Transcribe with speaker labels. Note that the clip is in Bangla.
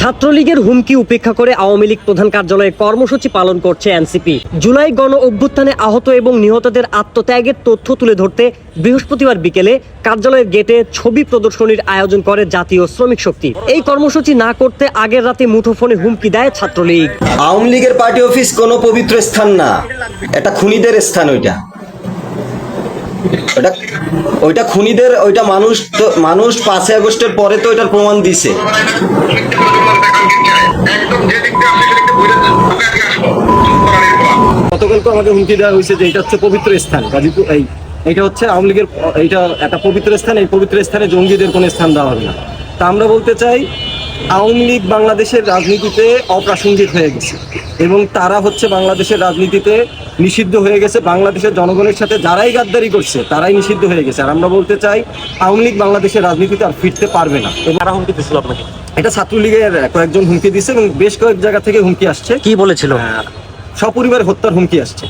Speaker 1: ছাত্রলীগের হুমকি উপেক্ষা করে আওয়ামী লীগ প্রধান কার্যালয়ে কর্মসূচি পালন করছে এনসিপি। জুলাই গণ অভ্যুত্থানে আহত এবং নিহতদের আত্মত্যাগের তথ্য তুলে ধরতে বৃহস্পতিবার বিকেলে কার্যালয়ের গেটে ছবি প্রদর্শনীর আয়োজন করে জাতীয় শ্রমিক শক্তি। এই কর্মসূচি না করতে আগের রাতে মুঠোফোনে হুমকি দেয় ছাত্রলীগ।
Speaker 2: আওয়ামী লীগের পার্টি অফিস কোনো পবিত্র স্থান না, এটা খুনিদের স্থান। ওইটা খুনিদের, ওইটা মানুষ 5 আগস্টের পরে তো এটার প্রমাণ দিছে।
Speaker 3: গতকালকে আমাকে হুমকি দেওয়া হয়েছে যে এটা হচ্ছে পবিত্র স্থান, গাজীপুর এইটা হচ্ছে আওয়ামী লীগের, এইটা একটা পবিত্র স্থান, এই পবিত্র স্থানে জঙ্গিদের কোনো স্থান দেওয়া হবে না। তা আমরা বলতে চাই আওয়ামী লীগ বাংলাদেশের রাজনীতিতে অপ্রাসঙ্গিক হয়ে গেছে এবং তারা হচ্ছে বাংলাদেশের রাজনীতিতে নিষিদ্ধ হয়ে গেছে। বাংলাদেশের জনগণের সাথে যারাই গাদ্দারি করছে তারাই নিষিদ্ধ হয়ে গেছে। আর আমরা বলতে চাই আওয়ামী লীগ বাংলাদেশের রাজনীতিতে আর ফিরতে পারবে না।
Speaker 1: কারা হুমকি দিয়েছিল আপনাকে?
Speaker 3: এটা ছাত্রলীগের কয়েকজন হুমকি দিচ্ছে এবং বেশ কয়েক জায়গা থেকে হুমকি আসছে।
Speaker 1: কি বলেছিল?
Speaker 3: সপরিবার হত্যার হুমকি আসছে।